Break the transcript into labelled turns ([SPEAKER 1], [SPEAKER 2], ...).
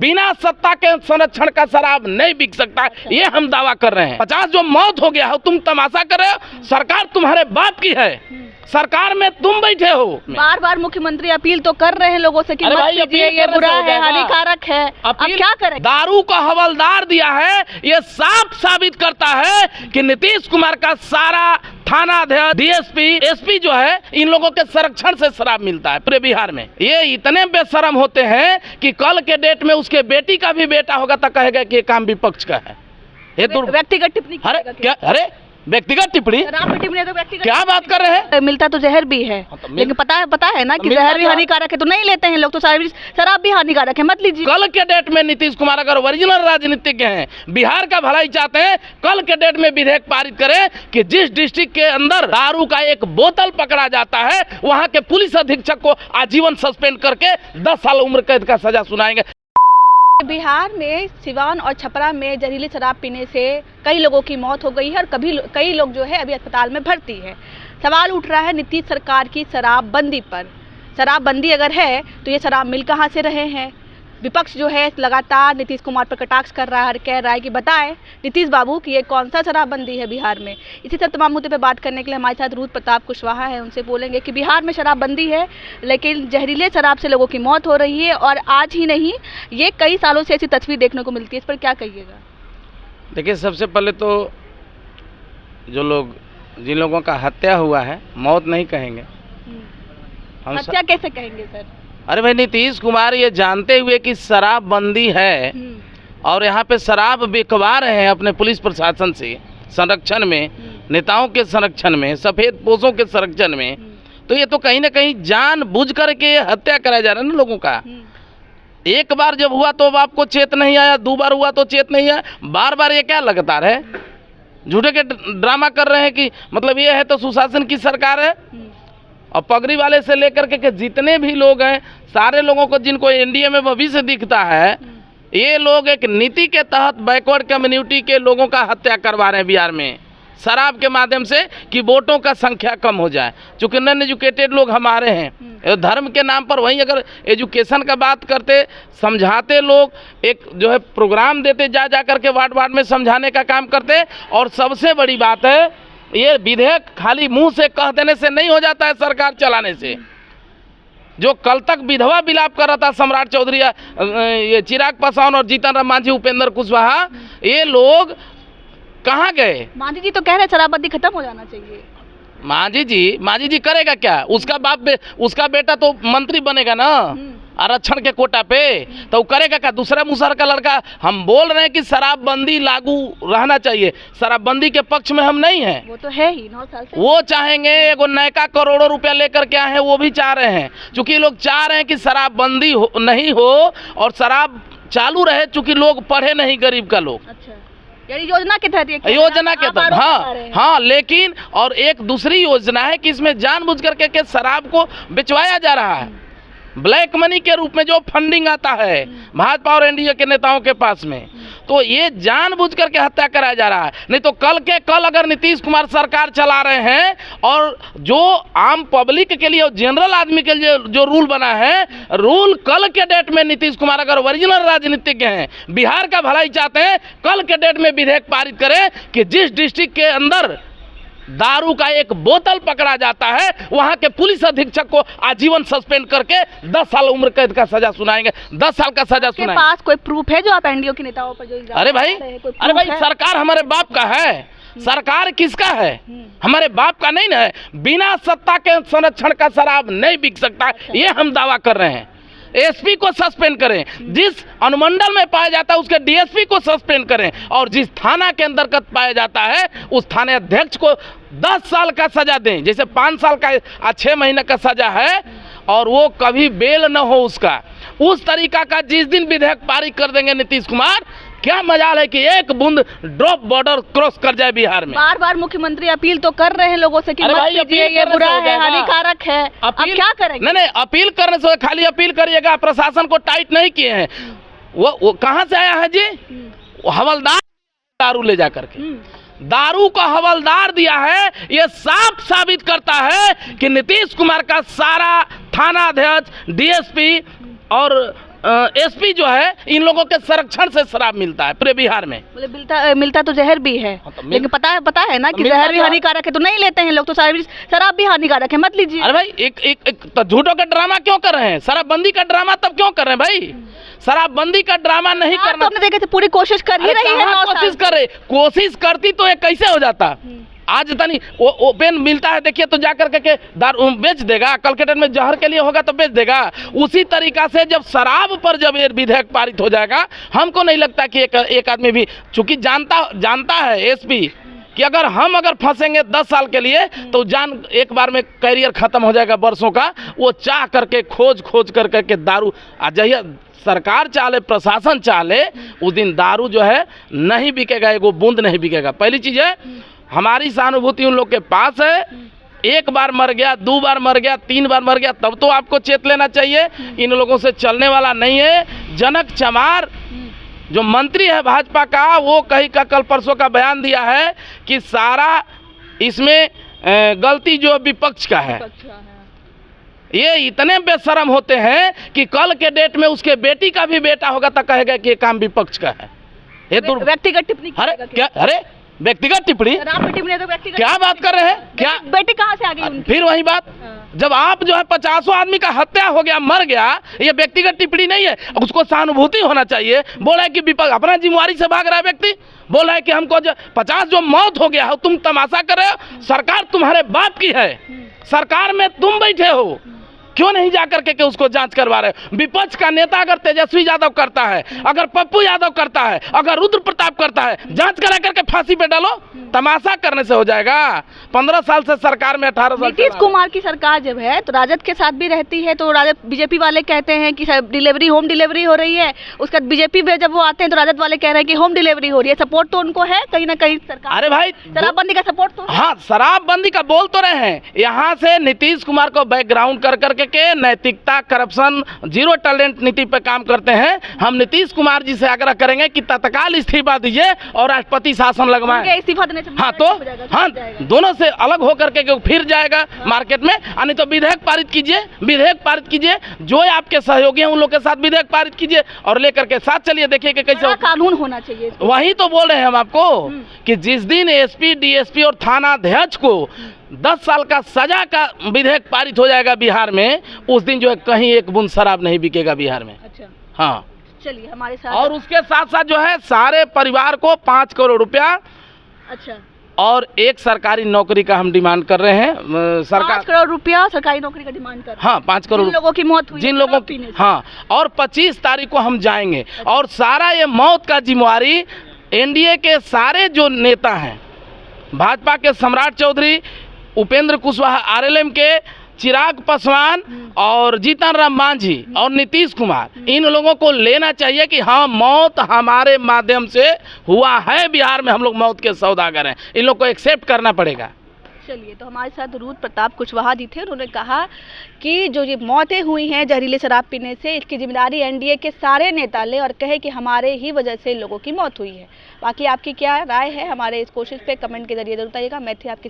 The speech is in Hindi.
[SPEAKER 1] बिना सत्ता के संरक्षण का शराब नहीं बिक सकता है, ये हम दावा कर रहे हैं। 50 जो मौत हो गया हो, तुम तमाशा कर रहे हो। सरकार तुम्हारे बाप की है, सरकार में तुम बैठे हो।
[SPEAKER 2] बार बार मुख्यमंत्री अपील तो कर रहे हैं लोगों से कि मत पीजिए, ये बुरा है, हानिकारक है। अब क्या करें?
[SPEAKER 1] दारू का हवलदार दिया है, ये साफ साबित करता है कि नीतीश कुमार का सारा थाना अध्यक्ष, डीएसपी, एसपी जो है, इन लोगों के संरक्षण से शराब मिलता है पूरे बिहार में। ये इतने बेशरम होते हैं कि कल के डेट में उसके बेटी का भी बेटा होगा तो कहेगा कि ये काम विपक्ष का है। ये
[SPEAKER 2] व्यक्तिगत टिप्पणी।
[SPEAKER 1] अरे क्या, अरे व्यक्तिगत टिप्पणी,
[SPEAKER 2] तो व्यक्तिगत
[SPEAKER 1] क्या बात कर रहे हैं?
[SPEAKER 2] मिलता तो जहर भी है, लेकिन पता है ना कि जहर भी हानिकारक है, तो नहीं लेते हैं लोग। तो शराब भी हानिकारक है, मत लीजिए।
[SPEAKER 1] कल के डेट में नीतीश कुमार अगर ओरिजिनल राजनीतिज्ञ हैं, बिहार का भलाई चाहते हैं, कल के डेट में विधेयक पारित करें कि जिस डिस्ट्रिक्ट के अंदर दारू का एक बोतल पकड़ा जाता है, वहां के पुलिस अधीक्षक को आजीवन सस्पेंड करके 10 साल उम्र कैद का सजा सुनाएंगे।
[SPEAKER 2] बिहार में सिवान और छपरा में जहरीली शराब पीने से कई लोगों की मौत हो गई है और कई लोग जो है अभी अस्पताल में भर्ती है। सवाल उठ रहा है नीतीश सरकार की शराबबंदी पर। शराबबंदी अगर है तो ये शराब मिल कहाँ से रहे हैं? विपक्ष जो है लगातार नीतीश कुमार पर कटाक्ष कर रहा है, कह रहा है कि बताएं नीतीश बाबू कि ये कौन सा शराबबंदी है बिहार में। इसी तरह तमाम मुद्दे पे बात करने के लिए हमारे साथ रूद प्रताप कुशवाहा है, उनसे बोलेंगे कि बिहार में शराबबंदी है, लेकिन जहरीले शराब से लोगों की मौत हो रही है और आज ही नहीं, ये कई सालों से ऐसी तस्वीर देखने को मिलती है। इस पर क्या कहिएगा?
[SPEAKER 1] देखिए, सबसे पहले तो जिन लोगों का हत्या हुआ है, मौत नहीं कहेंगे,
[SPEAKER 2] हत्या कैसे कहेंगे सर?
[SPEAKER 1] अरे भाई, नीतीश कुमार ये जानते हुए कि शराबबंदी है और यहाँ पे शराब बिकवा रहे हैं अपने पुलिस प्रशासन से संरक्षण में, नेताओं के संरक्षण में, सफेद पोशों के संरक्षण में, तो ये तो कहीं ना कहीं जानबूझ करके हत्या कराया जा रहा है ना लोगों का। एक बार जब हुआ तो आपको चेत नहीं आया, 2 बार हुआ तो चेत नहीं आया, बार बार ये क्या लगातार है? झूठे के ड्रामा कर रहे हैं कि मतलब ये है तो सुशासन की सरकार है। और पगड़ी वाले से लेकर के जितने भी लोग हैं, सारे लोगों को जिनको एनडीए में भविष्य दिखता है, ये लोग एक नीति के तहत बैकवर्ड कम्युनिटी के लोगों का हत्या करवा रहे हैं बिहार में शराब के माध्यम से कि वोटों का संख्या कम हो जाए। चूँकि नॉन एजुकेटेड लोग हमारे हैं, धर्म के नाम पर वहीं अगर एजुकेशन का बात करते, समझाते, लोग एक जो है प्रोग्राम देते, जा करके वार्ड में समझाने का काम करते। और सबसे बड़ी बात है, ये विधेयक खाली मुंह से कह देने से नहीं हो जाता है, सरकार चलाने से। जो कल तक विधवा विलाप कर रहा था सम्राट चौधरी, ये चिराग पासवान और जीतन राम मांझी, उपेंद्र कुशवाहा, ये लोग कहाँ गए?
[SPEAKER 2] मांझी जी तो कह रहे शराबबंदी खत्म हो जाना चाहिए।
[SPEAKER 1] मांझी जी करेगा क्या? उसका बेटा तो मंत्री बनेगा ना आरक्षण के कोटा पे, तो करेगा क्या? दूसरा मुसहर का लड़का। हम बोल रहे हैं कि शराबबंदी लागू रहना चाहिए, शराबबंदी के पक्ष में हम नहीं हैं।
[SPEAKER 2] वो तो है ही 9 साल से। वो
[SPEAKER 1] चाहेंगे, एगो नयका करोड़ों रुपया लेकर के आए हैं, वो भी चाह रहे हैं। चूंकि लोग चाह रहे हैं कि शराबबंदी नहीं हो और शराब चालू रहे, चूंकि लोग पढ़े नहीं, गरीब का लोग।
[SPEAKER 2] अच्छा, यानी योजना के तहत,
[SPEAKER 1] योजना के तहत, हाँ। लेकिन और एक दूसरी योजना है कि इसमें जानबूझ करके शराब को बिचवाया जा रहा है, ब्लैक मनी के रूप में जो फंडिंग आता है भाजपा और एनडीए के नेताओं के पास में, तो ये जानबूझ करके हत्या कराया जा रहा है। नहीं तो कल अगर नीतीश कुमार सरकार चला रहे हैं और जो आम पब्लिक के लिए और जनरल आदमी के लिए जो रूल बना है, रूल कल के डेट में नीतीश कुमार अगर ओरिजिनल राजनीतिज्ञ हैं, बिहार का भलाई चाहते हैं, कल के डेट में विधेयक पारित करें कि जिस डिस्ट्रिक्ट के अंदर दारू का एक बोतल पकड़ा जाता है, वहां के पुलिस अधीक्षक को आजीवन सस्पेंड करके 10 साल उम्र कैद का सजा सुनाएंगे, 10 साल का सजा सुनाएंगे।
[SPEAKER 2] आपके पास कोई प्रूफ है जो आप एनडीओ के नेताओं पर जो इल्जाम?
[SPEAKER 1] अरे भाई, सरकार हमारे बाप का है। सरकार किसका है? हमारे बाप का नहीं ना है। बिना सत्ता के संरक्षण का शराब नहीं बिक सकता, ये हम दावा कर रहे हैं। एसपी को सस्पेंड करें, जिस अनुमंडल में पाया जाता है उसके डीएसपी को सस्पेंड करें, और जिस थाना के अंतर्गत पाया जाता है उस थाने अध्यक्ष को 10 साल का सजा दें। जैसे 5 साल का 6 महीने का सजा है और वो कभी बेल न हो उसका, उस तरीका का जिस दिन विधेयक पारित कर देंगे नीतीश कुमार, क्या मजाल है कि एक बूंद ड्रॉप बॉर्डर क्रॉस कर जाए बिहार में।
[SPEAKER 2] बार बार मुख्यमंत्री अपील तो कर रहे हैं लोगों से कि मत पीजिए, ये बुरा है, हानिकारक है। अब क्या करेंगे?
[SPEAKER 1] नहीं, अपील करने से खाली अपील करिएगा, प्रशासन को टाइट नहीं किए हैं। वो कहाँ से आया है जी? हवलदार दारू ले जा करके, दारू का हवलदार दिया है, ये साफ साबित करता है कि नीतीश कुमार का सारा थाना अध्यक्ष, डीएसपी और एसपी जो है इन लोगों के संरक्षण से शराब मिलता है पूरे बिहार में।
[SPEAKER 2] बोले मिलता तो जहर भी है।
[SPEAKER 1] हाँ, तो
[SPEAKER 2] लेकिन पता है ना कि जहर भी हानिकारक है, तो नहीं लेते हैं लोग। तो शराब भी हानिकारक है, मत लीजिए।
[SPEAKER 1] अरे भाई एक तो झूठों का ड्रामा क्यों कर रहे हैं? शराबबंदी का ड्रामा तब क्यों कर रहे हैं भाई? शराबबंदी का ड्रामा नहीं करना।
[SPEAKER 2] तो हमने देखे थे, पूरी कोशिश कर ही रही है।
[SPEAKER 1] कोशिश करती तो ये कैसे हो जाता। आज तनी वो पेन मिलता है, देखिए तो जाकर के दारू बेच देगा। कलकत्ता में जहर के लिए होगा तो बेच देगा। उसी तरीका से जब शराब पर जब ये विधेयक पारित हो जाएगा, हमको नहीं लगता कि एक आदमी भी, चूंकि जानता है एसपी कि अगर फंसेंगे 10 साल के लिए तो जान एक बार में करियर खत्म हो जाएगा वर्षों का। वो चाह करके खोज करके दारू आ जाइए। सरकार चाले, प्रशासन चाले, उस दिन दारू जो है नहीं बिकेगा, एगो बूंद नहीं बिकेगा। पहली चीज है, हमारी सहानुभूति उन लोग के पास है। एक बार मर गया, 2 बार मर गया, 3 बार मर गया, तब तो आपको चेत लेना चाहिए। इन लोगों से चलने वाला नहीं है। जनक चमार जो मंत्री है भाजपा का, वो कहीं का कल परसों का बयान दिया है कि सारा इसमें गलती जो विपक्ष का है। ये इतने बेशरम होते हैं कि कल के डेट में उसके बेटी का भी बेटा होगा तो कहेगा कि ये काम विपक्ष का है। ये तो
[SPEAKER 2] व्यक्तिगत टिप्पणी।
[SPEAKER 1] अरे व्यक्तिगत टिप्पणी, क्या बात कर रहे हैं? क्या
[SPEAKER 2] बेटी कहाँ से आ गई उनकी?
[SPEAKER 1] फिर वही बात, जब आप जो है 50 आदमी का हत्या हो गया, मर गया, ये व्यक्तिगत टिप्पणी नहीं है। उसको सहानुभूति होना चाहिए। बोला है कि विपक्ष अपना जिम्मेवारी से भाग रहा है। व्यक्ति बोल रहा है कि हमको 50 जो मौत हो गया हो, तुम तमाशा कर रहे हो। सरकार तुम्हारे बाप की है, सरकार में तुम बैठे हो, क्यों नहीं जाकर के उसको जांच करवा रहे? विपक्ष का नेता अगर तेजस्वी यादव करता है, अगर पप्पू यादव करता है, अगर रुद्र प्रताप करता है, जांच करा करके फांसी पे डालो। तमाशा करने से हो जाएगा? 15 साल से सरकार में 18 साल।
[SPEAKER 2] नीतीश कुमार की सरकार जब है तो राजद के साथ भी रहती है, तो राजद बीजेपी वाले कहते हैं कि होम डिलीवरी हो रही है। उसका बीजेपी में जब वो आते हैं तो राजद वाले कह रहे हैं कि होम डिलीवरी हो रही है। सपोर्ट तो उनको है कहीं ना कहीं सरकार।
[SPEAKER 1] अरे भाई,
[SPEAKER 2] शराबबंदी का सपोर्ट तो।
[SPEAKER 1] हाँ, शराबबंदी का बोल तो रहे हैं। यहाँ से नीतीश कुमार को बैकग्राउंड कर करके नैतिकता, करप्शन, जीरो टैलेंट नीति पे काम करते हैं। हम नीतीश कुमार जी से आग्रह करेंगे कि तत्काल इस्तीफा दीजिए और राष्ट्रपति शासन लगवाएं।
[SPEAKER 2] इस्तीफा देने से
[SPEAKER 1] हाँ, तो हाँ, दोनों से अलग होकर के फिर जाएगा मार्केट में। नहीं तो विधेयक पारित कीजिए, जो आपके सहयोगी हैं उन लोग के साथ विधेयक पारित कीजिए और लेकर के साथ चलिए। देखिए कि कैसे
[SPEAKER 2] कानून होना चाहिए।
[SPEAKER 1] वही तो बोल रहे हैं हम आपको कि जिस दिन एसपी, डीएसपी और थाना अध्यक्ष को 10 साल का सजा का विधेयक पारित हो जाएगा बिहार में, उस दिन जो है कहीं एक बूंद शराब नहीं बिकेगा बिहार में।
[SPEAKER 2] अच्छा,
[SPEAKER 1] हाँ,
[SPEAKER 2] चलिए हमारे साथ।
[SPEAKER 1] और उसके साथ साथ जो है सारे परिवार को 5 करोड़ रुपया,
[SPEAKER 2] अच्छा, और
[SPEAKER 1] एक सरकारी नौकरी का हम डिमांड कर रहे हैं। सरकार
[SPEAKER 2] 5 करोड़ रुपया सरकारी नौकरी का डिमांड कर रहे हैं।
[SPEAKER 1] हाँ, 5 करोड़
[SPEAKER 2] जिन लोगों की मौत हुई,
[SPEAKER 1] जिन लोगों की, हाँ, और 25 तारीख को हम जाएंगे। और सारा ये मौत का जिम्मेवारी एनडीए के सारे जो नेता हैं, भाजपा के सम्राट चौधरी, उपेंद्र कुशवाहा आरएलएम के, चिराग पासवान और जीतन राम मांझी और नीतीश कुमार, इन लोगों को लेना चाहिए कि हाँ, मौत हमारे माध्यम से हुआ है बिहार में, हम लोग मौत के सौदागर हैं। इन लोग को एक्सेप्ट करना पड़ेगा।
[SPEAKER 2] चलिए, तो हमारे साथ रुद्र प्रताप कुशवाहा जी थे। उन्होंने कहा कि जो ये मौतें हुई हैं जहरीले शराब पीने से, इसकी जिम्मेदारी एनडीए के सारे नेता लें और कहे कि हमारे ही वजह से लोगों की मौत हुई है। बाकी आपकी क्या राय है हमारे इस कोशिश पे कमेंट के जरिए जरूर बताइएगा। मैं थी आपकी